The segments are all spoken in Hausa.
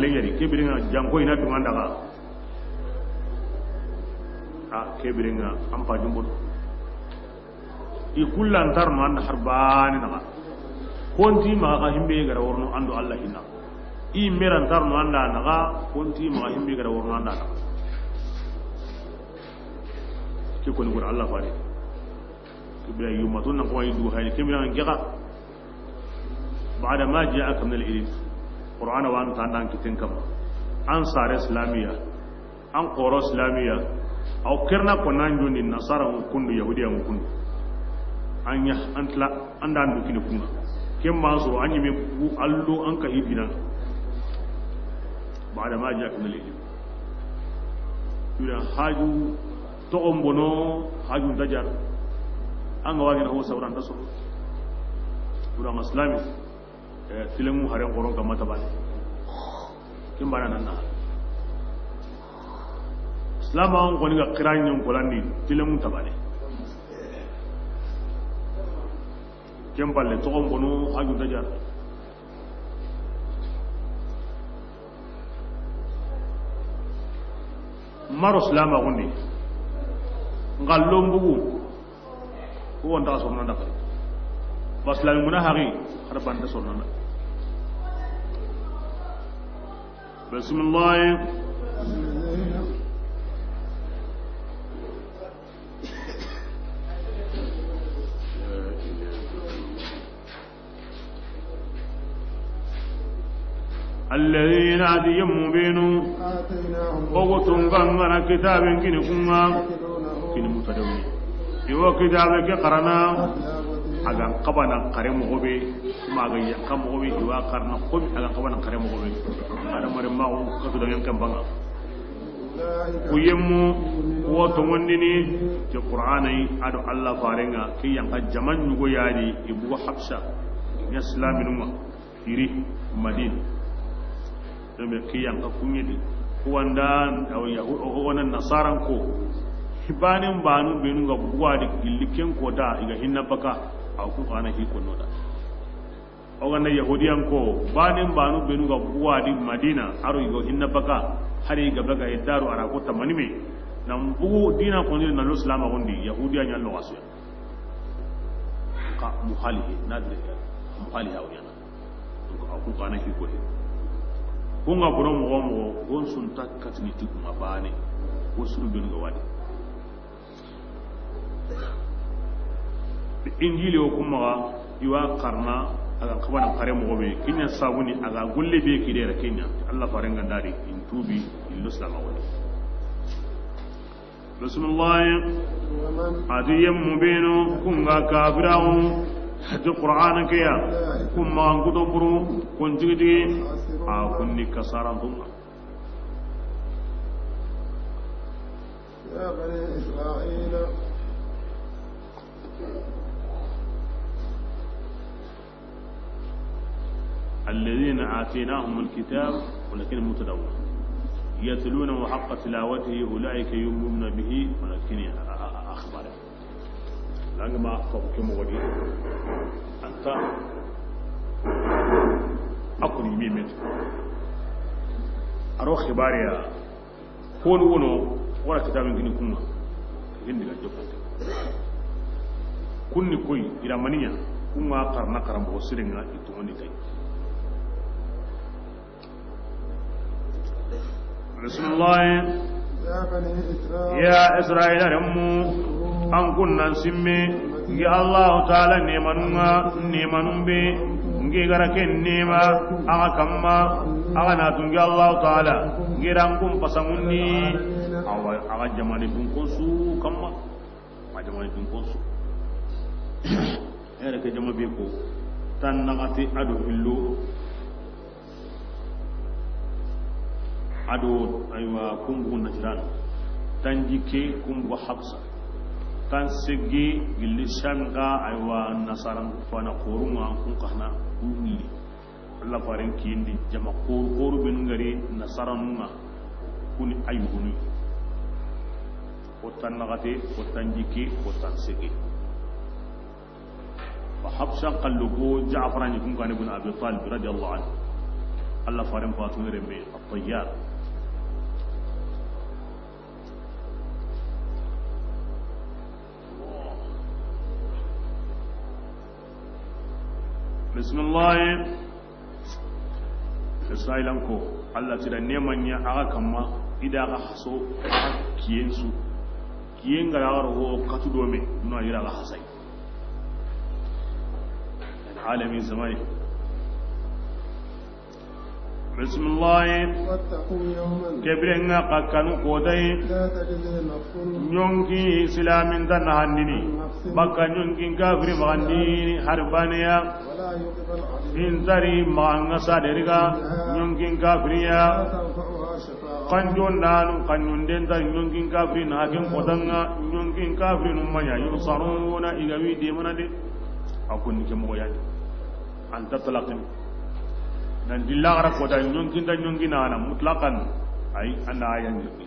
leyari kebiringa janko ina dumanda ga kebiringa ampa jumbo i kullan tarno anda harbani naga konti ma ga himbe gara worno ando Allah hinna i meran tarno anda naga konti ma ga himbe gara worno anda naga ke ko ni gor Allah fare kibira yumatun na ko yidu hayni kibira ngiga بعد ما جاءك من الإلف قرآن وأنت عندك كتنكم أنصار إسلامية أن قرى إسلامية أو كرنا كنا نجون النصارى وكن يهودية وكن أنت لا أنت عندك كنا كم ما زو أني مبو ألو أنك هيبنا بعد ما جاءك من الإلف يقول حاجو تقوم بنو حاجو دجار أنغ واجنا هو سوران تصور يقول إسلامي tilemu haren koron ga mata bane kin bana nan na islam an ko ni ga kiranyin kolani tilemu tabane kin balle to on bono haju dajar maro islam agundi ngallom bugu ko wonta sonna da baslan muna hari harban da sonna بسم الله الذين عديهم مبينوا وقتهم قنغنا كتاب كنكما كنمتدوني يو كتابك قرنا agan qabana qare mo gobe ma ga yakam mo gobe wa qarna qum agan qabana qare mo gobe ada mare ma ko to dangen kam banga ku yemmu woto wondini ci qur'anai ado allah farenga ki yang jaman nyugo yaadi ibu habsha islamin ma firi madin deme ki yang ka kunyedi ko wanda aw yahudo wonan nasaran ko hibanin banu benu ga buwadi gilliken ko da iga hinna baka aku kana hi kono da o ganna yahudiyan ko banin banu benu ga buwa di madina aro igo hinna baka hari ga baga idaru ara ko tamanime nan bugu dina ko ni na islam gondi yahudiyan yan lo wasu ka muhalihi nadre muhalihi awiyana ko aku kana hi ko ko nga boro mo gon sun takatni tikuma bane ko suru benu ga wadi injili o kuma iwa karna aga kabana kare mo be kinya sabuni aga gulle be kidera kenya Allah farenga dari in tubi illu salama wala bismillah adiyam mubinu kunga kafirahu hadu qur'ana kaya kuma ngudo buru kun jigi a kunni kasaran dum ya bani israila الذين آتيناهم الكتاب ولكن متدون يتلونه حق تلاوته أولئك يؤمنون به ولكن أخباره لأنما أخبركم ودي أنت أكون يميمت أروح خباريا كون ونو ولا كتاب يمكن يكون هندي جبت كوني كوي إلى منيا كونا قرنا قرن بوسرنا يتوني تاي بسم الله يا إسرائيل رمو أن كنا نسمي يا الله تعالى نيمانون بي نجي غركن نيما أغا كما أغا ناتون يا الله تعالى نجي رانكم بسموني أغا جمالي بنكوسو كما ما جمالي بنكوسو هذا كجمال بيكو تنغتي أدو هلو ado aywa kumbu najran tanjike kumbu habsa tan segi gilishan ga aywa nasaran fana koruma kun kahna kunni Allah farin kindi jama koru bin ngari nasaran ma kuni ayuni o tan nagate o tanjike o tan segi fa habsa qallugo ja'faran kun kan ibn abi talib radiyallahu anhu الله فارم فاتون رمي الطيار بسم الله إسرائيلانكو الله ترى نيمان يا أغاكما إذا أغاحسو كينسو كين غيره كتو دومي نو يرا غحسي العالمين زماني بسم الله واتقوا يوما كبرنا قكنو كوداي لا تجزي نفس نيونكي اسلام دنهانني بكا نيونكي كافر مغني حربانيا ولا يقبل عليه ان تري ما صادرغا نيونكي كافريا تنفعها شفاعة kanjon nanu kanjon denta nyongin kafrin hakin kodanga nyongin kafrin ummanya yusaruna igawi de manade akun ke mo yadi anta talaqin nan dillara koda nyongin da nyongin ana mutlaqan ay ana ayan ni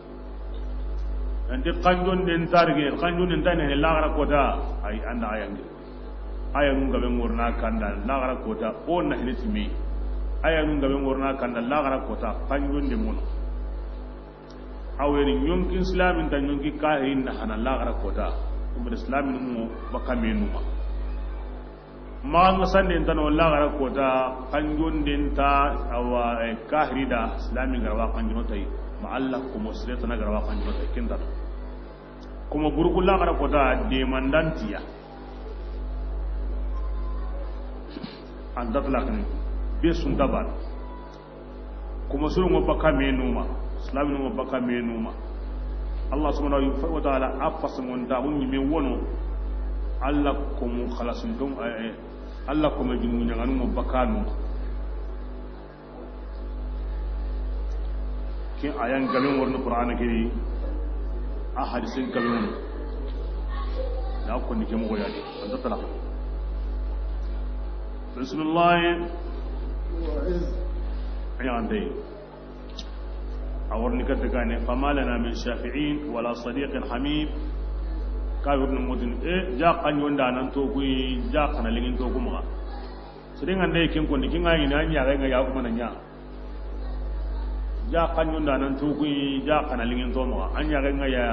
ante kanjon den targe kanjon den tane lara koda ay ana ayan ni ayanu ngabe ngorna kanda lara koda on na hilismi ayanu ngabe ngorna kanda lara koda kanjon de mono aweri nyonki islamin ta nyonki kahirin na hana lagara kota kuma islamin mu baka menuma ma nga sande tan lagara kota kanjon den ta awa kahiri da islamin garwa kanjon tai ma Allah kuma sirata na garwa kanjon tai kinda kuma burku lagara kota de mandantiya an datlaqni besun dabar kuma surun baka menuma islamin mo baka menuma Allah subhanahu wa ta'ala afasun da wonni me wono Allah ko mu khalasun dum Allah ko me jimu nyanganu mo bakanu ke ayan gamen worno qur'ana ke a hadisin gamen da ko ni ke mo goyade anda tala bismillah ayan dai أورني كتكاني فما لنا من شافعين ولا صديق حميم كابر نمودن جاء قنيون دانا توكوي جاء قنا لين توكو مغا سرين عندي كم كوني كم عاي نانيا غير يا أبو منانيا جاء قنيون دانا توكوي جاء قنا لين توكو مغا أنيا غير يا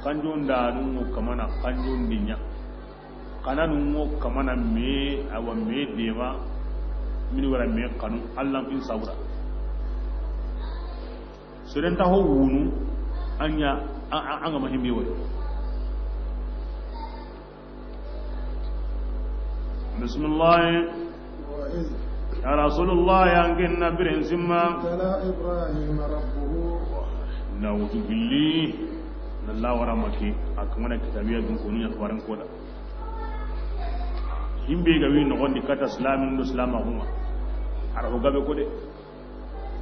قنيون دانا كمانا قنيون دينيا قنا نمو كمانا مي أو مي ديما من وراء مي قانون الله في صبرا سرين تهو وونو أنيا أنغا مهمي وي بسم الله يا رسول الله يانجنا برين سما ابتلى إبراهيم ربه نعوذ بالله الله ورحمته أكمل كتابية دنكوني أخبارن كودا himbe gawi no gondi kata islamin do islama huma ara ko gabe ko de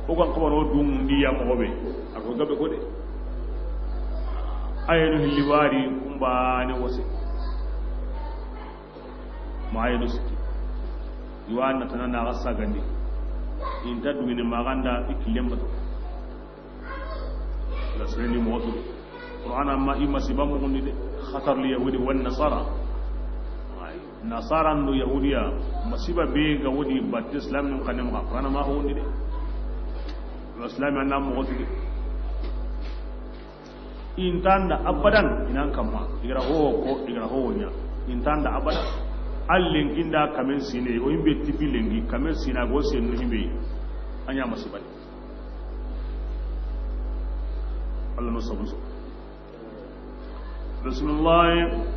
ko kan ko dum ndiya mo be ako gabe ko de ayenu liwari kumba ne wose ma ayenu siki yuwana tanana gassa gandi in tadu min maganda ikilemba to la sireni modu qur'ana ma imasiba mo ngondi de khatar li yahudi wan nasara nasaran do yahudiya masiba be ga wodi batte islam nun kanem ga qur'ana ma ho ndi de islam an nam mo de intanda abadan inan kamma igra ho ko igra ho nya intanda abadan allen ginda kamen sine o yimbe tipi lengi kamen sina go sen no yimbe anya masiba Allah no sabu bismillah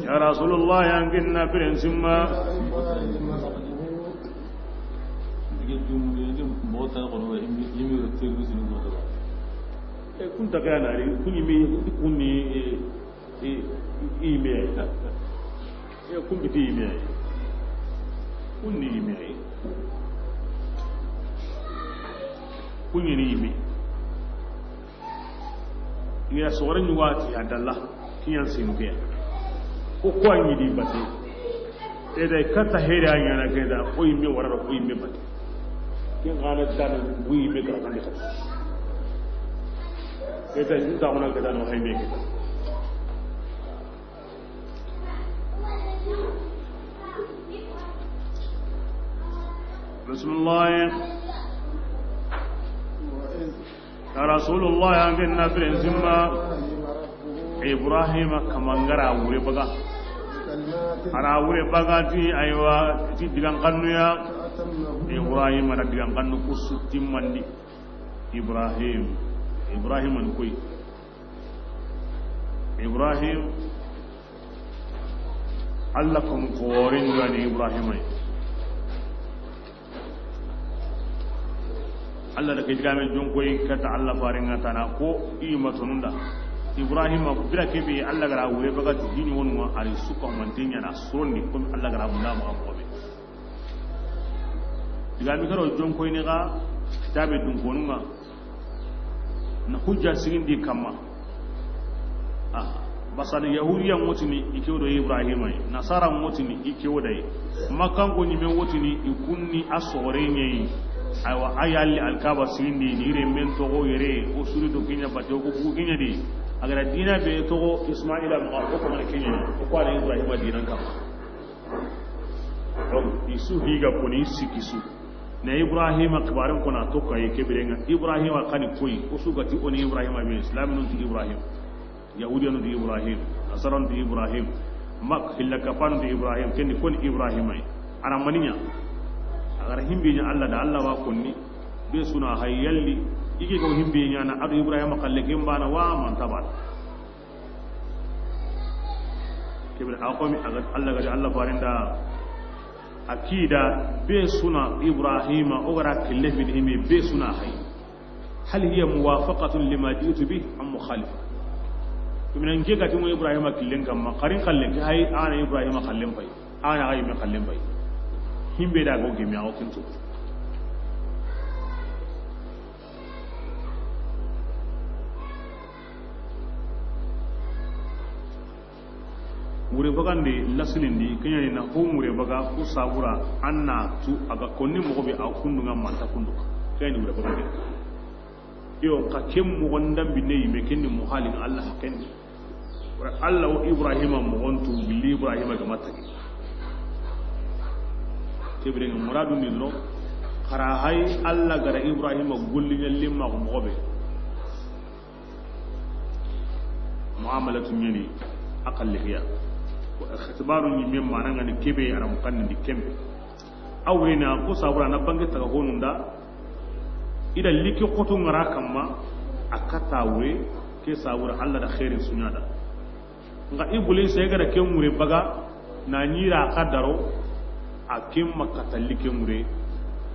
يا رسول الله يانجنا برنسما كنت كان كوني مي كوني إيميل كون بتي إيميل كوني إيميل كوني إيميل يا سورة نواتي عند الله كيان سينوكيا ko kwanyi di bate da kata hera yana gaida ko yimme warara ko yimme bate kin gana tan buyi be ka kan ka da yin da wannan gaida no haybe ka بسم الله رسول الله بن نبر زما إبراهيم كمان غرا ولي بغا أنا ولي بغا تي أيوة تي دكان قنويا إبراهيم أنا دكان قنو كوسوتي مندي إبراهيم نكوي إبراهيم الله كم قوارين غني إبراهيم Allah da kai game jon koy kata Allah faringa tana ko ima tonunda Ibrahim bira kebe Allah gara wure baga dini wonu ari suka mantinya na sonni ko Allah gara munda ma ko be diga mi garo jon koy ni ga kitabe dun konuma na hujja sigindi kamma basal yahudiyan wotini ikewo do Ibrahim ay nasara wotini ikewo dai makan ko nyime wotini ikunni asore nyei aywa ayali alkaba sindi dire men togo yere o suri do kinya bato ko bu kinya di agara dina be togo Ismaila ma ko ko kinya ko ala Ibrahim dinan kam donc isu higa koni sikisu na Ibrahim akbaran kona to kay kebirenga Ibrahim kani koyi o sugati oni Ibrahim be Islam non ti Ibrahim yahudiyan ti Ibrahim nasaran ti Ibrahim mak hilaka fan ti Ibrahim ken kon Ibrahim ay ana maninya agar himbe nya Allah da Allah wa kunni be suna hayyalli ike ko himbe nya na adu Ibrahim kalle gembana wa man tabat kibir aqami agar Allah ga Allah farinda akida be suna Ibrahim o gara kille fi himbe be suna hay hal hiya muwafaqatun lima jitu bih am mukhalifa kuma nge ga tun Ibrahim killen kam qarin kalle hay ana Ibrahim kallen bai ana hay me kallen bai himbe da go gemi awo kinto mure bagande lasilindi kanyani na ho mure baga ko sabura anna tu aga konni mo be akundu ngam manta kundu kayni mure bagande yo ka kem mo gondam bi neyi me kenni mo halin Allah kenni Allah wa Ibrahim mo gontu bi Ibrahim ga mataki kebrenga muradu ni no khara hay Allah gara Ibrahim gollinya limma ko mobe muamalatu nyani aqalliya wa ikhtibaru ni mem mananga ni kebe aram kan ni kembe awena ko sabura na bangi taga honunda ida liki qotu ngara kamma akatawe ke sabura Allah da khairin sunyada nga iblis ya gara kemure baga na nyira kadaro akim makatali kemure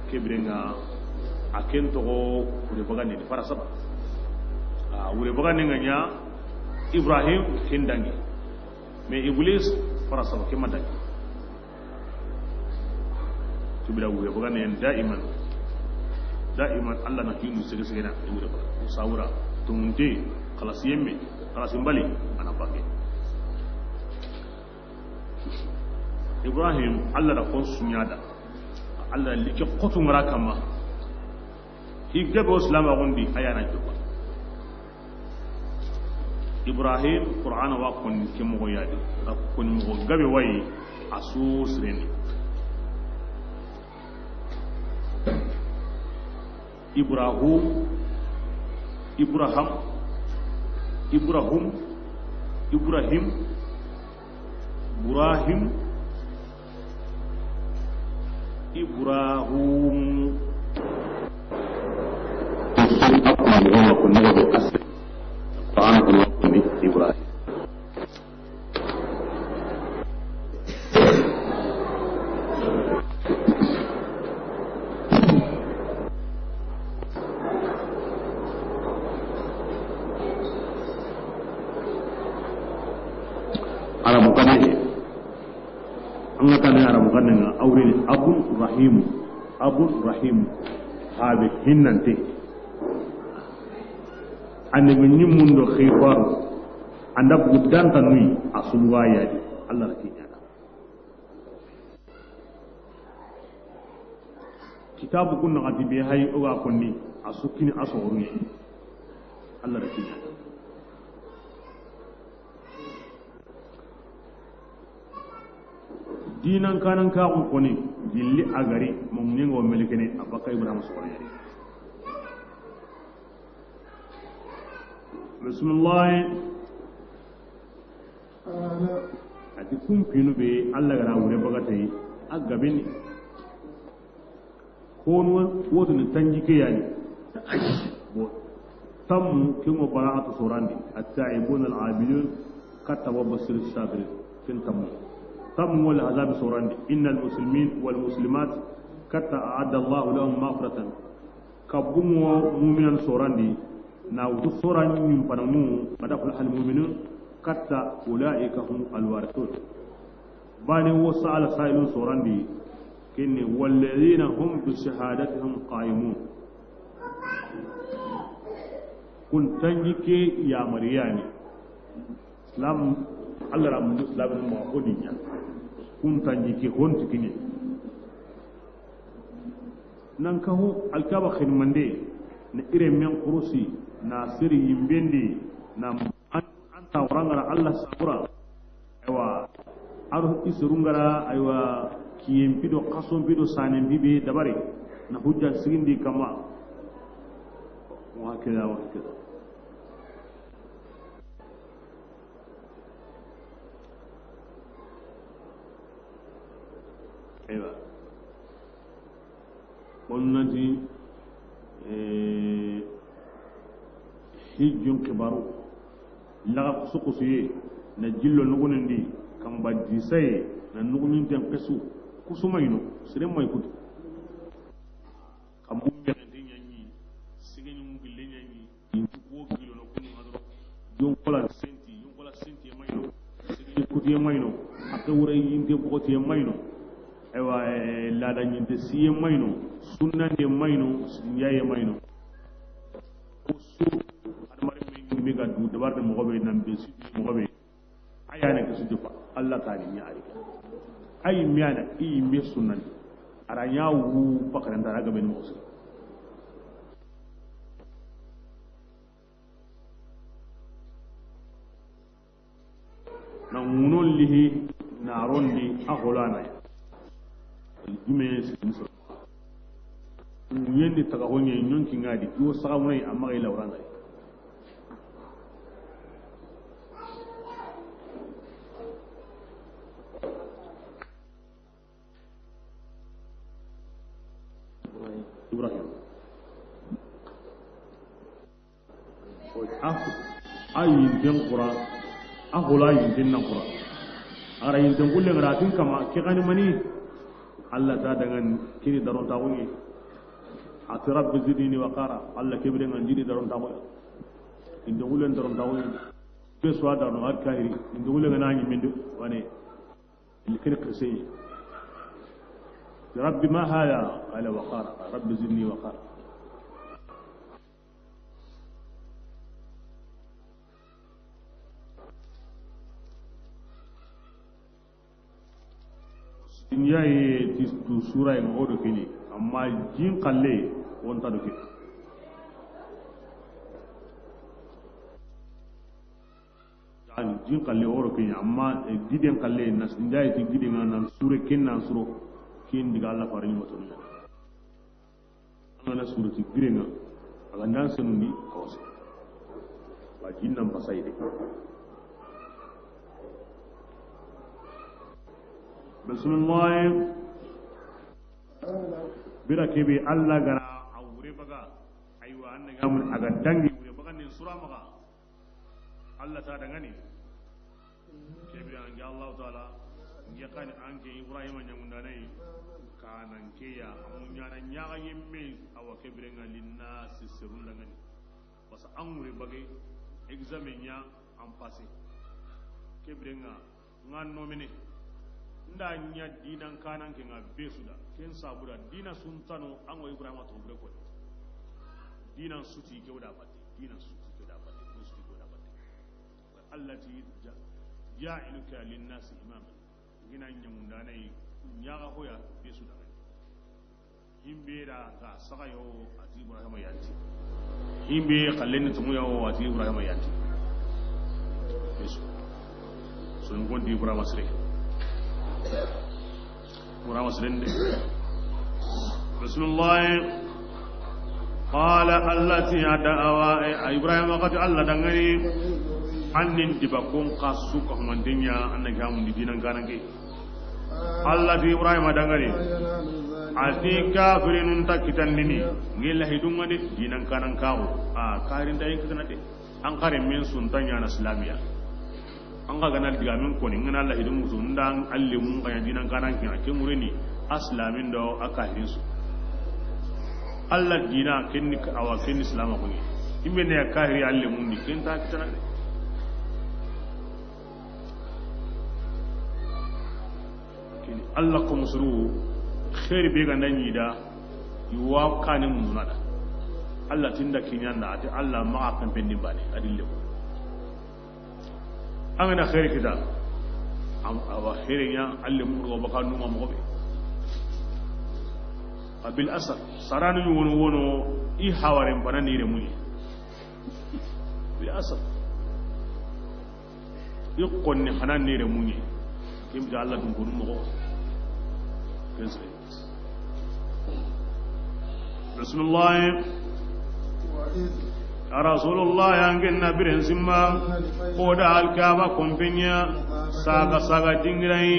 kebrenga aken to ure baga ni farasaba ure baga ni nganya Ibrahim kindangi me iblis farasaba kemadani tibira ure baga ni daiman Allah na kinu sege-sege na ure baga usawura tumunte khalas yemme khalas mbali ana bage Ibrahim Allah da kon sunyada Allah like qotu marakama higga bo islam agundi ayana joba Ibrahim Qur'an wa kon kemo yadi kon mo gabe way asus reni Ibrahim Abu Rahim habe hinnante ande min mundo khifaru anda budanta nui asulwa yadi Allah rakinyana kitabu kunna gadi be hay o ga konni asukini asoru Allah rakinyana dinan kanan ka ko ni dilli agari mum ni ngo melikene abaka ibrahim sawari bismillah ati kumpinu be Allah gara wure bagatai agabini kono wodo ni tanjike yani tam kimo bara'atu surandi at-ta'ibun al-'abidun kataba basir as-sabir kintam tam wal azab surandi innal muslimin wal muslimat katta a'adda Allah lahum maghfiratan kabumo mu'minan surandi na wudu surani min panamu madaful hal mu'minun katta ulaika hum al-warithun bani wasala sailun surandi kinni walladhina hum bi shahadatihim qa'imun kun tanjike ya mariyani islam Allah ram islam mo odinya kun tanjike honti kini nan kahu alkaba khidmande na ire men kurusi na siri yimbende na anta warangara Allah sabura aywa aru isurungara aywa kiyempido kasompido sanembibe dabare na hujja sigindi kama wa kida ewa onnati hijjun kibaru laga kusukusuye na jillo nugunendi kamba disaye na nugunin ten kesu kusumayno sire moy kutu kambu mbende nyanyi sigeni mugille nyanyi wo kilo no kunu adro jon kola senti mayno sigeni kutu mayno akawure yinde bokoti mayno ewa lada nyinde siye mayno sunna de mayno yaye mayno usu admar mi ga du dabar de mo gobe nambe si mo gobe ayane ke su jufa Allah tani ni ari ay miana i mi sunnan aranya wu pakaran dara ga ben musu na munon lihi na rondi aholana jume sin so yendi taga honye nyonki ngadi yo saga munay amma ila uranga Ibrahim ayin den qura ahula yin den qura ara yin den kulle ngaratin kama ke gani mani Allah ta dengan kini daron tawuni ati rabbi zidni wa qara Allah kibrin an jini daron tawuni inde kulle daron tawuni be so da no har kahiri inde kulle ngana nyi mindu wane likir qisay rabbi ma haya qala wa qara rabbi zidni wa qara yayi tu sura en odo fini amma jin qalle won ta do fi dan jin qalle odo fini amma giden qalle nas ndai ti giden nan sura kennan suro ken diga Allah farin moto ni ana sura ti girenga aga nan sanundi kawsa ba jinnan basayde bismillah bira kebe Allah gara awure baga aywa annaga mun aga dangi wure baga ne sura maga Allah ta daga ne kebe an ga Allah taala ya kan anke Ibrahim nyamunda nay kanan ke ya amunya nan ya ga yemme awa kebe ngalin nas sirun daga ne bas an wure baga examen ya en passé kebe ngan nomine nda nya dinan kanan ke nga besuda ken sabura dina sun tano an wa Ibrahim to bre ko dinan suti ke wada pati dinan suti ke wada pati ko suti ke wada pati allati ja'iluka lin-nas imama gina nyamunda nay nyaga hoya besuda himbe da ga saka yo ati Ibrahim yanti himbe kallen tumu yo ati Ibrahim yanti besu sun gondi Ibrahim sire ورا مسلم بسم الله قال التي أدعوا إبراهيم قد الله دعني أن تبكون قصوك من الدنيا أنك هم دينا كانك الله في إبراهيم دعني أتي كافرين تكتنني نيل هيدون دي دينا كانن كاو كارين داين كتنادي أنكار من سنتانيا نسلاميا أنكار كنا دعامين كوني عنا الله هيدون سندان ألمون كنا دينا كانن كنا كمورني أسلامين دو أكاهرين سو الله دينا كنك أو كن إسلام كوني إمني أكاهري ألمون دي كن تكتنادي الله كمسرو خير بيغا نانيدا يواب كان منادا الله تندا كينيانا اتي الله ما كان بندي باني اديلو امنا خير كده ام او خيريا الله مو بكا نوما موبي بالاسر سرانو wono i hawaren banani remuyi بالاسر يقوني حنان remuyi kim ga Allah dum ko mo بسم الله رسول الله يانجن برين سما قودا الكعبة كومبينيا ساغا دينغراي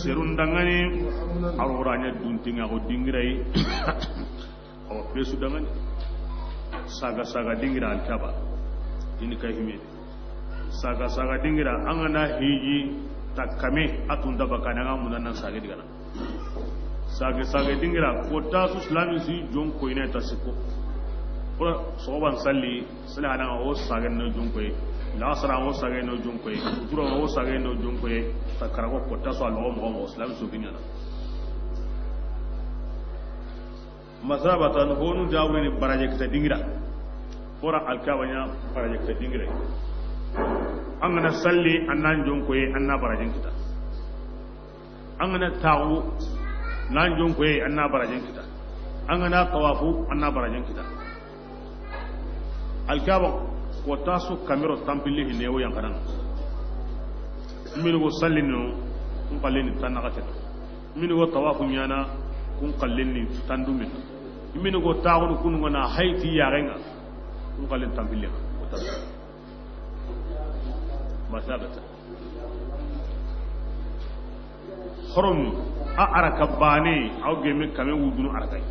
سيرون دانغاني أورانيا دونتينغا أو دينغراي أو بيسو دانغاني ساغا دينغرا الكعبة إني كايمي ساغا دينغرا أنا هيجي takame atunda bakana munana sage digana sage dingira ko tasu islami si jon ko ina tasiko ora soban salli sala na o sage no jon ko la sara o sage no jon ko duro o sage no jon ko takara ko tasu al mo islam so kinyana masabatan honu jawni baraje ta dingira ora alkawanya baraje ta dingira an gana salli annan jonkoye anna barajin kita an gana tawo nan jonkoye anna barajin kita an gana tawafu anna barajin kita alkaba ko tasu kamero tampili ne wo yankaran min go salli no kun kalleni tanaka min go tawafu nyana kun kalleni tandumin min go tawo kun ngona haiti yarenga kun kallen tampili ko tasu masabata خرم أعرك باني أو جميع كم يودون أركاي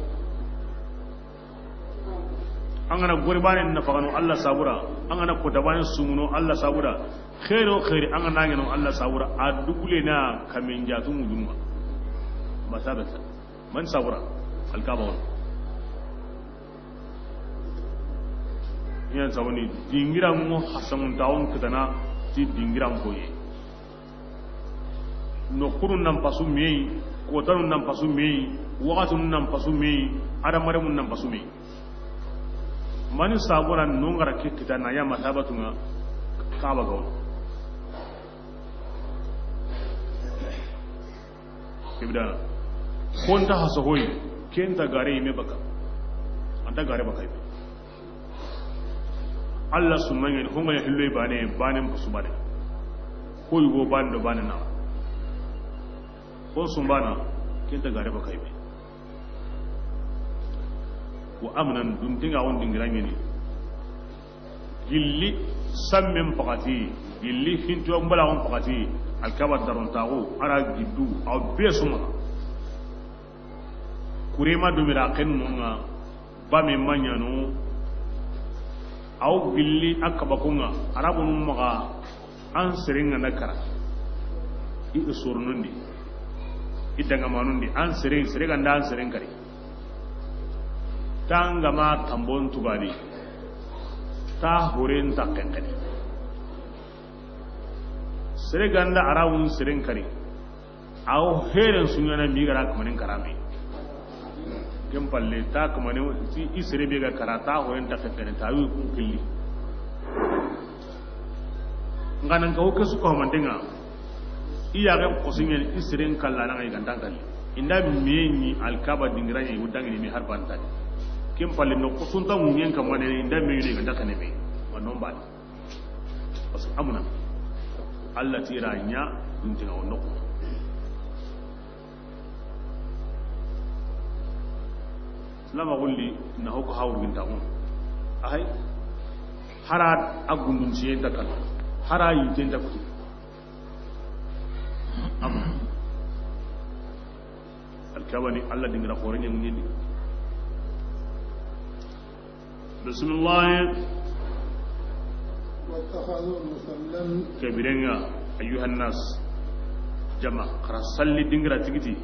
أنا غريبان نفعنا الله سابورا أنا كتبان سمونو الله سابورا خيرو خير أنا نعينو الله سابورا أدوكلنا كم ينجاتو مدوما مسابة من سابورا الكابون يان ساموني دينغرا مو حسمون تاون كتنا ti dingiran koye no kurun nan pasu mei kotarun nan pasu mei wakatun nan pasu mei adamaremun nan pasu mei mani sabura nungara kita na ya masabatunga kaba gawo kibda konta hasohoy kenta gare me baka anta gare baka Allah sumanyen honga ya hilloy bane musu bane ko yugo bane bane na ko sumbana kenta gare ba kai be wa amnan dum tinga won dingirange ni gilli sammen pakati gilli hinto mbala won pakati alkaba daron tawo ara giddu aw besuma kurema dumira kennunga bame manyano aw gilli akabakunga arabun maga an siringa nakara i usurnundi idanga manundi an siringa ndan sirin kare tanga ma tambon tubani ta horen ta kankani siringa nda arawun sirin kare aw heren sunyana migara kamanin karame kempalle ta kamane ti isire be ga karata horen ta kankani ta wi kun killi nganan ka hoke su ko mandenga iya ga kosinyen isirin kallana ngai gandan kalli inda menyi alkaba dingiranye wudangi mi harban ta kim palle no kusunta munyen kamane inda menyi ganda kane be wannan ba bas amuna Allah tiranya duntina wannan islam agulli na hoko hawr bin taun ahay harad agundun ciye dakal harayi ten dakuti am alkawani alla dingra qorenya ngini bismillah واتخذوا مسلم كبيرنا أيها الناس جمع خرصلي دينغرا تيجي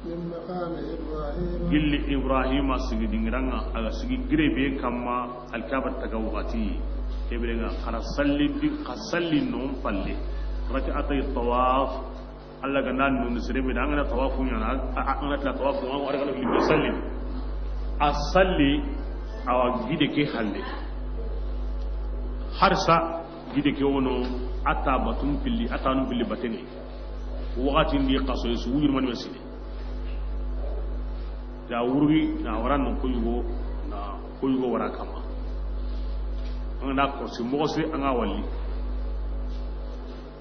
من مقام إبراهيم قل إبراهيم سيجي دينغرانا على سيجي قريبين كما الكعبة تجاوباتي كبيرنا خرصلي نوم فلي ركعتي الطواف الله كنا نسري من أنا طوافون أنا أنا طواف وأنا أرجع لي بيصلي أصلي أو جيدة كي حلي harsa gide ke wono ata batun pilli atanu pilli batene wakati ndi qaso yesu wujur man meside da wurgi na waran no koyugo wara kama anga ko si mose anga walli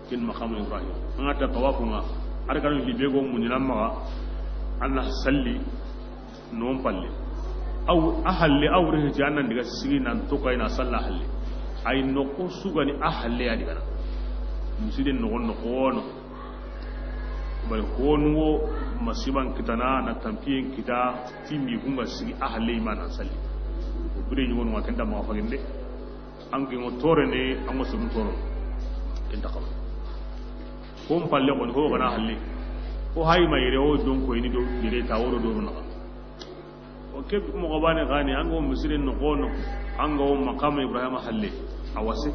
kin maqam ibrahim anga ta tawafunga arka no libego munina ma anna salli non palle aw ahalli aw rehti annan diga sigi nan to kayna salla halli ay noko sugani ahalle ya digana muside no kono bal konwo masiban kitana na tampiyen kita timi kunga sigi ahalle imana salli bude ni won wakanda ma faginde anki ngo tore ne ango sum toro inta ko palle ko ho bana halle ko hay mayre o don ko ni do dire taworo do na o ke mo ko bane gani ango muside no kono ango maqam ibrahim halle awase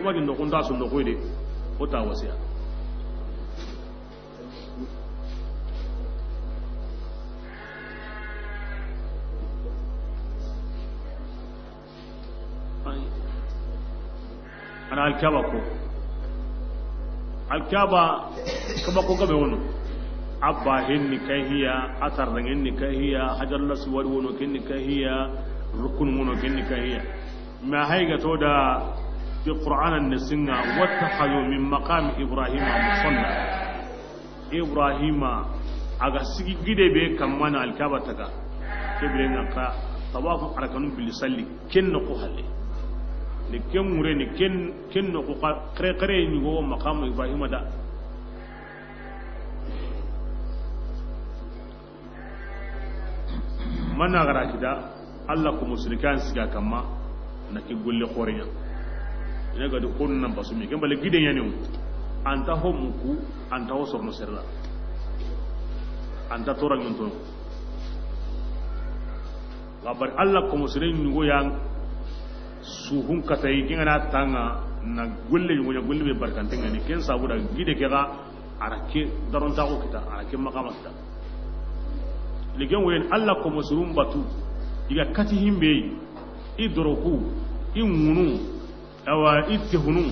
uma din dokun da sun dokoi de ota wasiya ana alkaba ko gabe wono abba hinni kahiya atar dangenni kahiya hajar laswar wono kinni kahiya rukun muno kinni kahiya ma haiga to da fi qur'anan nasinga wattakhadhu min maqam ibrahima musalla ibrahima aga sigi gide be kammana alkaba taga kibrenga ka tawafu arkanu bil salli kinno ko halle ni kemure ni kinno ko kare ni go maqam ibrahima da manna gara kida Allah ko musrikan siga kamma na ki golle khorinya ina ga dukun nan basu mi kan bale giden yani anta ho muku anta ho sorno serra anta toran mun to gabar Allah ko musrin ngo yang suhun katai kingana tanga na golle golle be barkantenga ni ken sabu da gide ke ga arake daron ta ko kita arake makama kita ligen wen Allah ko musrum batu iga kati himbe idroku inunu awa ittihunu